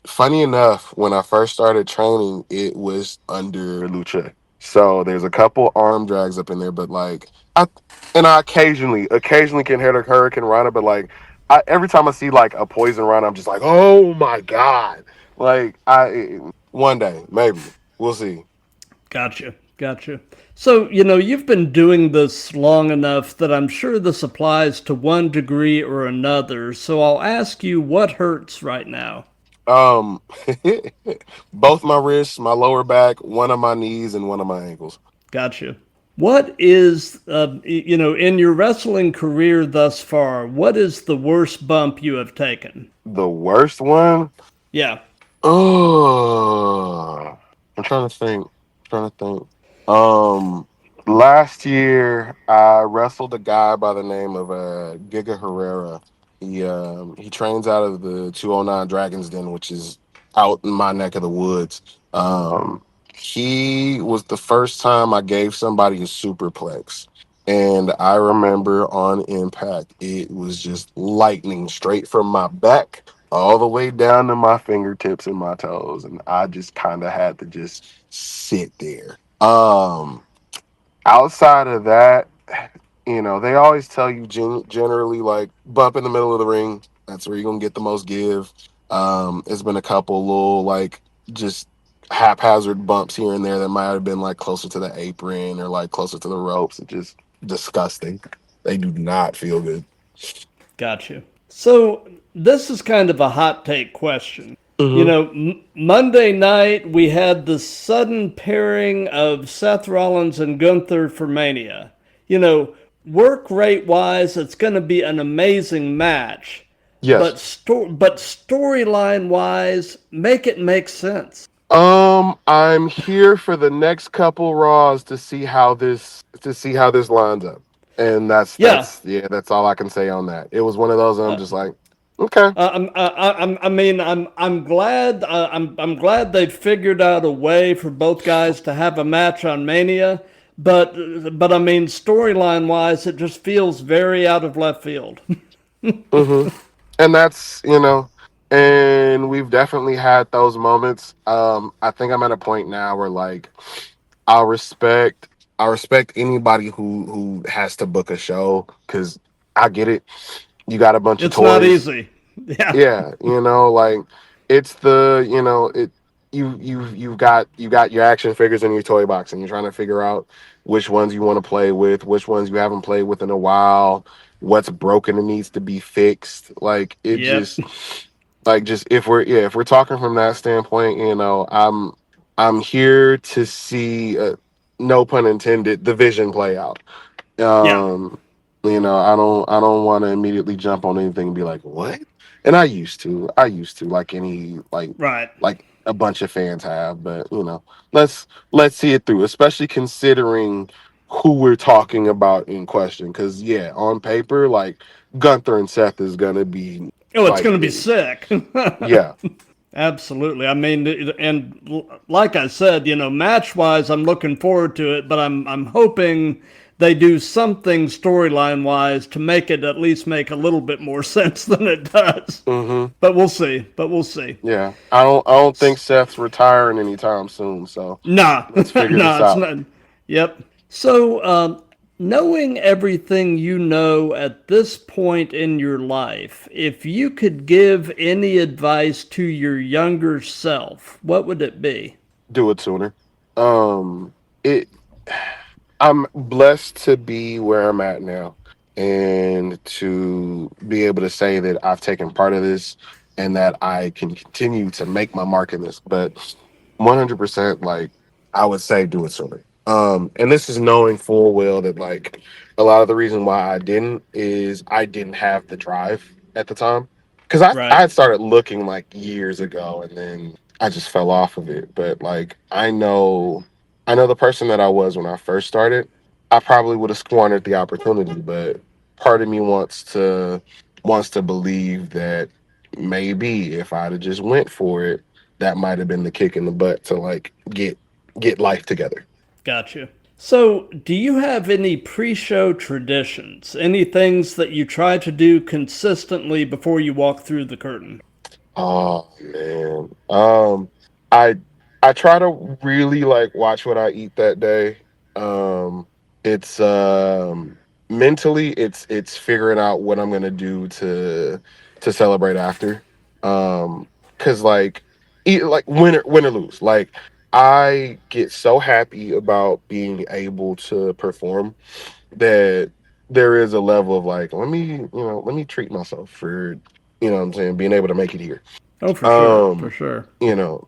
funny enough, when I first started training, it was under Lucha. So there's a couple arm drags up in there, but like I and I occasionally can hit a Hurricane Rana, but like every time I see like a Poison Rana, I'm just like, oh my god! Like one day maybe we'll see. Gotcha, gotcha. So, you've been doing this long enough that I'm sure this applies to one degree or another. So I'll ask you what hurts right now. Um, both my wrists, my lower back, one of my knees, and one of my ankles. Gotcha. What is, in your wrestling career thus far, what is the worst bump you have taken? The worst one. Yeah. Oh, I'm trying to think. trying to think. Um, Last year I wrestled a guy by the name of Giga Herrera. He trains out of the 209 Dragons Den, which is out in my neck of the woods. He was the first time I gave somebody a superplex. And I remember on impact, it was just lightning straight from my back all the way down to my fingertips and my toes. And I just kind of had to just sit there. Outside of that, they always tell you generally like bump in the middle of the ring. That's where you're gonna get the most give. It's been a couple little like just haphazard bumps here and there that might have been like closer to the apron or like closer to the ropes. It's just disgusting. They do not feel good. Gotcha. So this is kind of a hot take question. Hmm. Monday night we had the sudden pairing of Seth Rollins and Gunther for Mania. Work rate wise, it's going to be an amazing match, Yes. but storyline wise, make it make sense. I'm here for the next couple Raws to see how this lines up, and Yeah, that's all I can say on that. It was one of those I'm just like, okay. I'm glad. I'm glad they figured out a way for both guys to have a match on Mania. But I mean, storyline wise, it just feels very out of left field. Hmm. And that's and we've definitely had those moments. I think I'm at a point now where like I respect I respect anybody who has to book a show because I get it. You got a bunch of It's not toys. easy. Yeah, Yeah, like it's the it you got your action figures in your toy box and you're trying to figure out which ones you want to play with, which ones you haven't played with in a while, what's broken and needs to be fixed. Like it yep, just just if we're talking from that standpoint, I'm here to see no pun intended the vision play out. yeah, um I don't want to immediately jump on anything and be like, what? And I used to like any right. like a bunch of fans have, but let's see it through, especially considering who we're talking about in question, because yeah, on paper, like Gunther and Seth is gonna be Oh, it's like going to be sick. yeah. Absolutely. I mean, like I said, match wise, I'm looking forward to it, but I'm hoping they do something storyline wise to make it at least make a little bit more sense than it does. Mm-hmm. But we'll see. But we'll see. Yeah, I don't think Seth's retiring anytime soon. So Nah, let's figure this nah, it's out. not. Yep. So, knowing everything you know at this point in your life, if you could give any advice to your younger self, what would it be? Do it sooner. It. I'm blessed to be where I'm at now and to be able to say that I've taken part of this and that I can continue to make my mark in this. But 100%, like, I would say do it sooner. And this is knowing full well that, like, a lot of the reason why I didn't is I didn't have the drive at the time. Because I Right. had started looking like years ago and then I just fell off of it. But, like, I know the person that I was when I first started. I probably would have squandered the opportunity, but part of me wants to believe that maybe if I'd have just went for it, that might have been the kick in the butt to like get life together. Gotcha. So, do you have any pre show traditions? Any things that you try to do consistently before you walk through the curtain? Oh man. I I try to really like watch what I eat that day. Um it's mentally it's figuring out what I'm gonna do to celebrate after. Cause like like win or lose. Like I get so happy about being able to perform that there is a level of like, let me treat myself for, what I'm saying, being able to make it here. Oh, for sure. For Um, sure.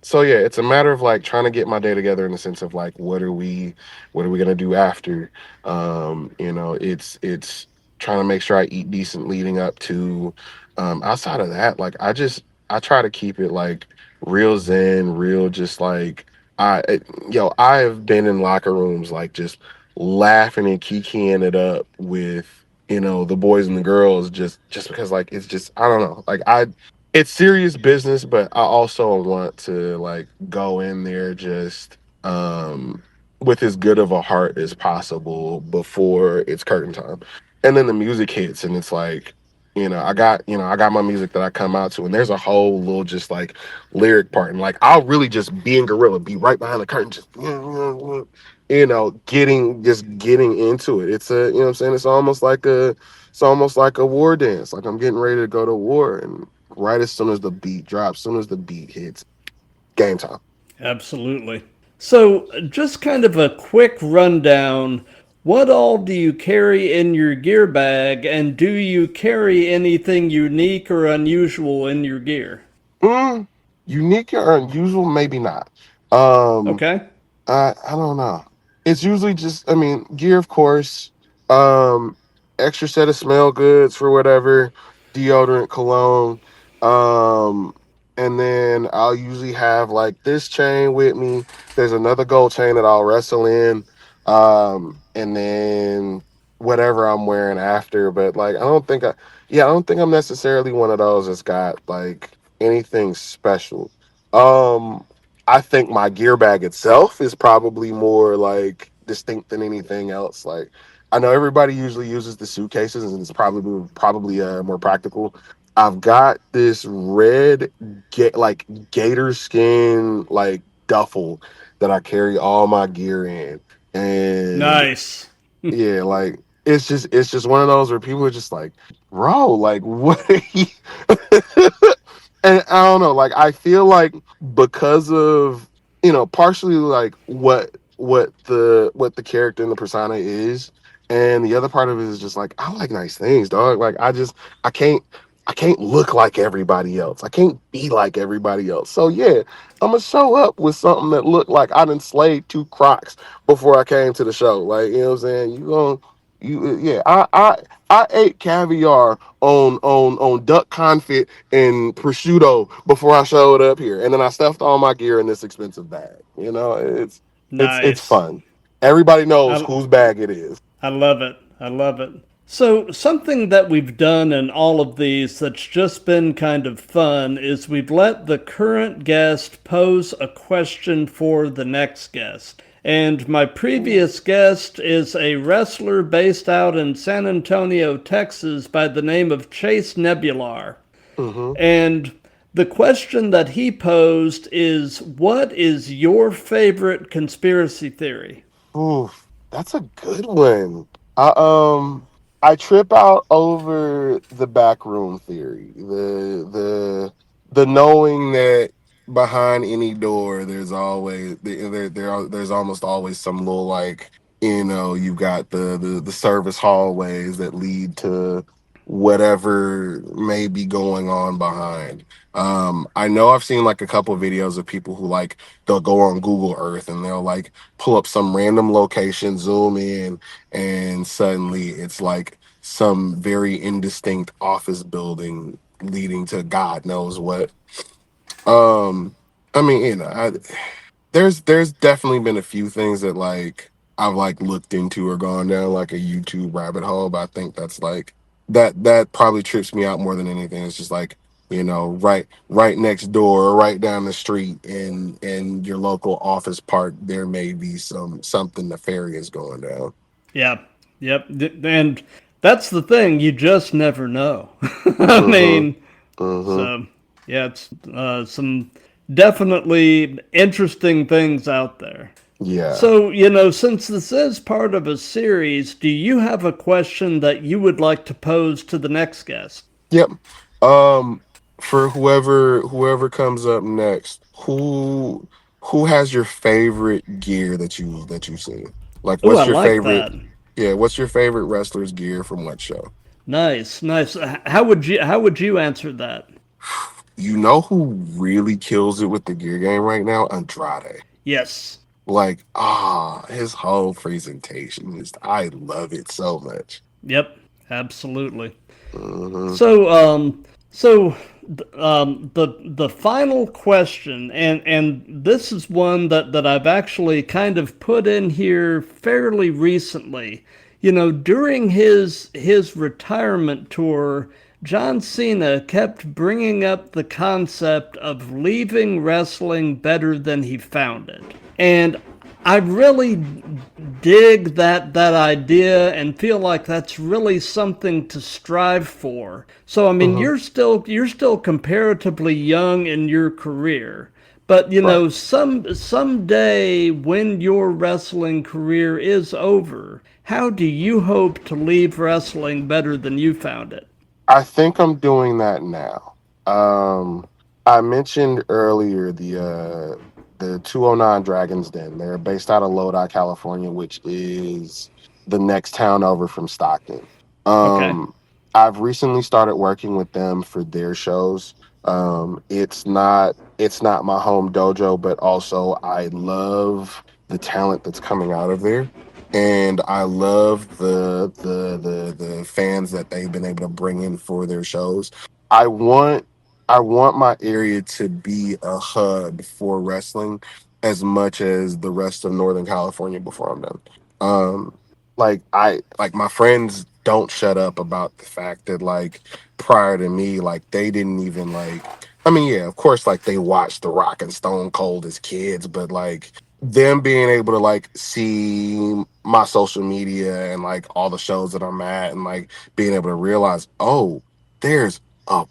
so yeah, it's a matter of like trying to get my day together in the sense of like what are we gonna do after? It's trying to make sure I eat decent leading up to outside of that, like I try to keep it like real zen, real just like I have been in locker rooms like just laughing and kikiing it up with the boys and the girls just because like it's just I don't know like I it's serious business, but I also want to like go in there just with as good of a heart as possible before it's curtain time. And then the music hits and it's like, I got my music that I come out to and there's a whole little just like lyric part and like I'll really just be in gorilla, be right behind the curtain, just getting into it. It's a you know what I'm saying, it's almost like a war dance. Like I'm getting ready to go to war and right as soon as the beat drops, as soon as the beat hits, game time. Absolutely. So, just kind of a quick rundown. What all do you carry in your gear bag, and do you carry anything unique or unusual in your gear? Mm, unique or unusual, maybe not. Um, Okay. I don't know. It's usually just, I mean, gear, of course. Um, extra set of smell goods for whatever, deodorant, cologne. Um, and then I'll usually have like this chain with me. There's another gold chain that I'll wrestle in. And then whatever I'm wearing after. But like, I don't think I'm necessarily one of those that's got like anything special. Um, I think my gear bag itself is probably more like distinct than anything else. Like I know everybody usually uses the suitcases and it's probably more practical. I've got this red like gator skin like duffel that I carry all my gear in. And Nice. yeah, like it's just one of those where people are just like, bro, like what are you and I don't know, like I feel like because of partially like what the character and the persona is, and the other part of it is just like I like nice things, dog. Like I can't I can't look like everybody else. I can't be like everybody else. So yeah, I'm gonna show up with something that looked like I done slayed two crocs before I came to the show. Like what I'm saying, yeah. I ate caviar on duck confit and prosciutto before I showed up here, and then I stuffed all my gear in this expensive bag. It's Nice. fun. Everybody knows I, whose bag it is. I love it. I love it. So, something that we've done in all of these that's just been kind of fun is we've let the current guest pose a question for the next guest. And my previous guest is a wrestler based out in San Antonio, Texas, by the name of Chase Nebular. Mm-hmm. And the question that he posed is, what is your favorite conspiracy theory? Ooh, that's a good one. I I trip out over the backroom theory. The knowing that behind any door there's always there's almost always some little, like, you've got the service hallways that lead to whatever may be going on behind. I know I've seen like a couple of videos of people who, like, they'll go on Google Earth and they'll, like, pull up some random location, zoom in, and suddenly it's like some very indistinct office building leading to God knows what. Um, I mean, there's definitely been a few things that, like, I've, like, looked into or gone down like a YouTube rabbit hole, but I think that's like that probably trips me out more than anything. It's just like, right next door or right down the street in your local office park, there may be something nefarious going down. Yeah, yep. And that's the thing, you just never know. I Mm-hmm. mean, Mm-hmm. so yeah, it's some definitely interesting things out there. Yeah. So, since this is part of a series, do you have a question that you would like to pose to the next guest? Yep. Um, for whoever comes up next, who has your favorite gear that you've seen? Like, Oh, I what's your like favorite? that. Yeah, what's your favorite wrestler's gear from what show? Nice, nice. How would you answer that? You know who really kills it with the gear game right now? Andrade. Yes. Like, his whole presentation is, I love it so much. Yep. Absolutely. Hmm. So, the final question, and this is one that I've actually kind of put in here fairly recently. During his retirement tour, John Cena kept bringing up the concept of leaving wrestling better than he found it, and I really dig that idea and feel like that's really something to strive for. So I mean, Hmm. you're still comparatively young in your career, but Right. someday when your wrestling career is over, how do you hope to leave wrestling better than you found it? I think I'm doing that now. Um, I mentioned earlier the 209 Dragons Den. They're based out of Lodi, California, which is the next town over from Stockton. Okay. Um, I've recently started working with them for their shows. It's not my home dojo, but also I love the talent that's coming out of there, and I love the fans that they've been able to bring in for their shows. I want I want my area to be a hub for wrestling as much as the rest of Northern California before I'm done. Um, like my friends don't shut up about the fact that, like, prior to me, like, they didn't even, like, I mean, yeah, of course, like, they watched The Rock and Stone Cold as kids, but, like, them being able to, like, see my social media and, like, all the shows that I'm at, and, like, being able to realize, oh, there's a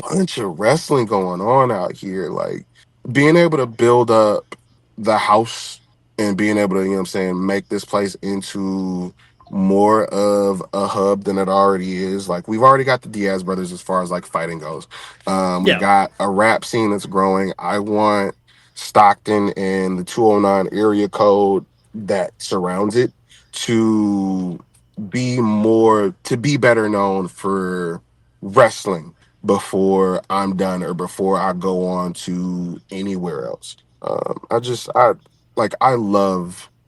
bunch of wrestling going on out here. Like, being able to build up the house and being able to, what I'm saying, make this place into more of a hub than it already is. Like, we've already got the Diaz brothers as far as, like, fighting goes. We Yeah. got a rap scene that's growing. I want Stockton and the 209 area code that surrounds it to be better known for wrestling before I'm done or before I go on to anywhere else.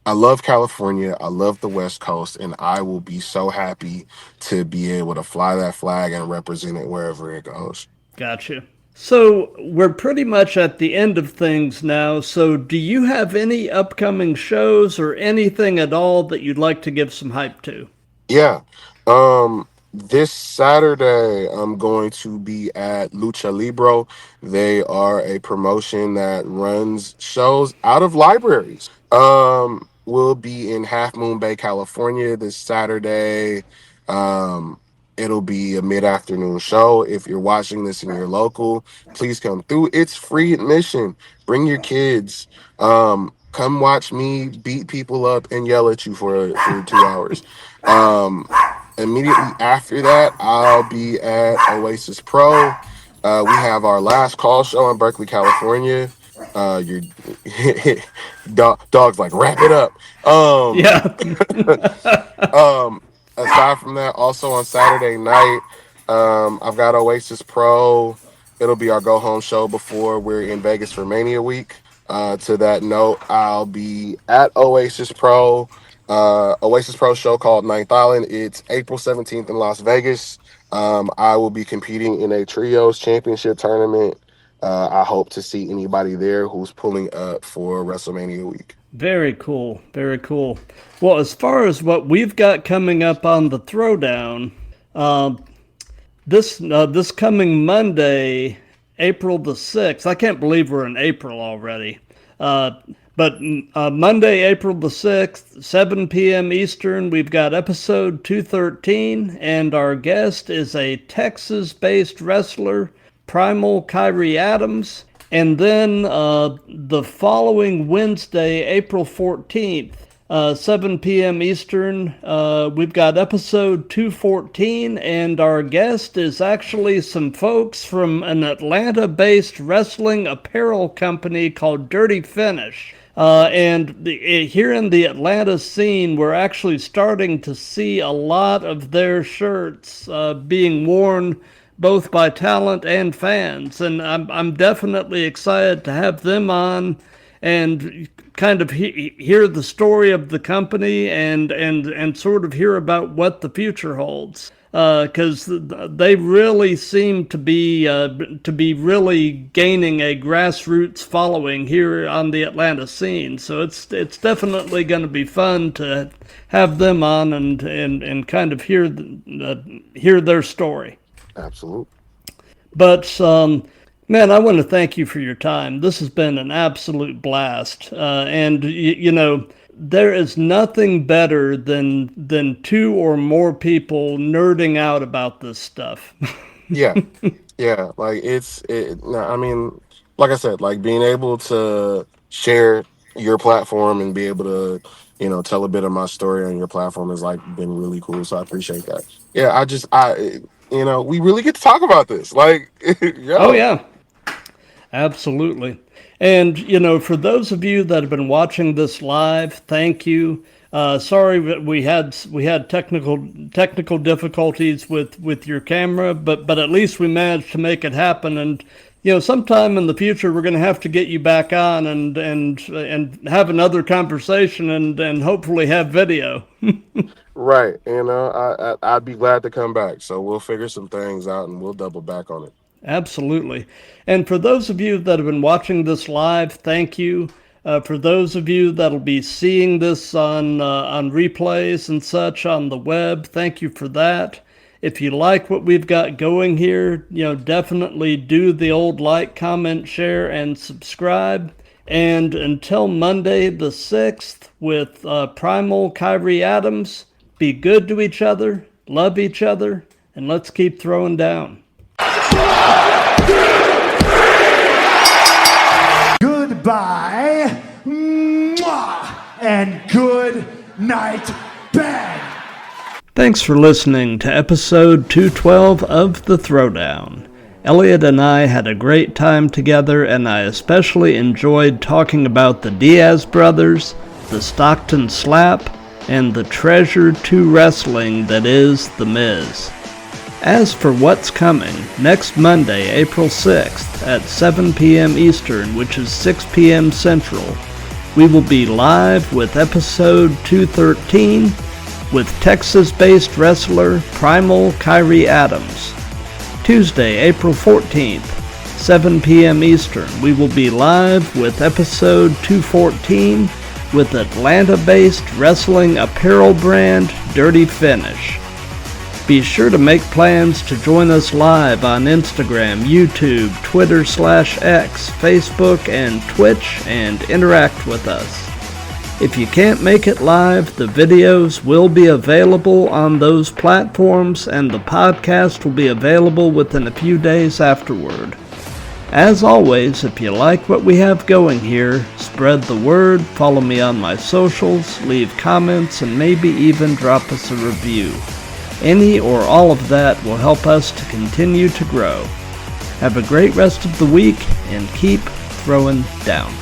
I love California. I love the West Coast, and I will be so happy to be able to fly that flag and represent it wherever it goes. Gotcha. So we're pretty much at the end of things now. So do you have any upcoming shows or anything at all that you'd like to give some hype to? Yeah. This Saturday I'm going to be at Lucha Libro. They are a promotion that runs shows out of libraries. We'll be in Half Moon Bay, California this Saturday. Um, it'll be a mid-afternoon show. If you're watching this and you're local, please come through. It's free admission. Bring your kids. Come watch me beat people up and yell at you for 2 hours. Um, Immediately after that, I'll be at Oasis Pro. We have our last call show in Berkeley, California. Your dog's like, wrap it up. Yeah. um, Aside from that, also on Saturday night, I've got Oasis Pro. It'll be our go home show before we're in Vegas for Mania Week. To that note, I'll be at Oasis Pro show called Ninth Island. It's April 17th in Las Vegas. I will be competing in a trios championship tournament. I hope to see anybody there who's pulling up for WrestleMania week. Very cool. Very cool. Well, as far as what we've got coming up on the Throwdown, uh, this coming Monday, April the 6th. I can't believe we're in April already. Uh, but Monday, April the 6th, 7 p.m. Eastern, we've got episode 213, and our guest is a Texas-based wrestler, Primal Kyrie Adams. And then the following Wednesday, April 14th, 7 p.m. Eastern, we've got episode 214, and our guest is actually some folks from an Atlanta-based wrestling apparel company called Dirty Finish. Here in the Atlanta scene, we're actually starting to see a lot of their shirts being worn both by talent and fans, and I'm definitely excited to have them on and kind of hear the story of the company and sort of hear about what the future holds. Because they really seem to be really gaining a grassroots following here on the Atlanta scene. So it's definitely going to be fun to have them on and kind of hear their story. Absolutely. But man, I want to thank you for your time. This has been an absolute blast, and you know, there is nothing better than two or more people nerding out about this stuff. Yeah, yeah. Like I mean, like I said, like being able to share your platform and be able to, tell a bit of my story on your platform has like been really cool. So I appreciate that. Yeah, we really get to talk about this. Like, Oh yo, yeah, absolutely. And, you know, for those of you that have been watching this live, thank you. Sorry that we had technical difficulties with your camera, but at least we managed to make it happen. And you know, sometime in the future, we're going to have to get you back on and have another conversation and hopefully have video. right. I'd be glad to come back. So we'll figure some things out and we'll double back on it. Absolutely. And for those of you that have been watching this live, thank you. For those of you that'll be seeing this on replays and such on the web, thank you for that. If you like what we've got going here, you know, definitely do the old like, comment, share, and subscribe. And until Monday the 6th with Primal Kyrie Adams, be good to each other, love each other, and let's keep throwing down. Goodbye, mwah, and good night, bang. Thanks for listening to episode 212 of The Throwdown. Elliot and I had a great time together, and I especially enjoyed talking about the Diaz brothers, the Stockton Slap, and the treasure to wrestling that is The Miz. As for what's coming, next Monday, April 6th at 7 p.m. Eastern, which is 6 p.m. Central, we will be live with episode 213 with Texas-based wrestler Primal Kyrie Adams. Tuesday, April 14th, 7 p.m. Eastern, we will be live with episode 214 with Atlanta-based wrestling apparel brand Dirty Finish. Be sure to make plans to join us live on Instagram, YouTube, Twitter/X, Facebook, and Twitch and interact with us. If you can't make it live, the videos will be available on those platforms, and the podcast will be available within a few days afterward. As always, if you like what we have going here, spread the word, follow me on my socials, leave comments, and maybe even drop us a review. Any or all of that will help us to continue to grow. Have a great rest of the week, and keep throwing down.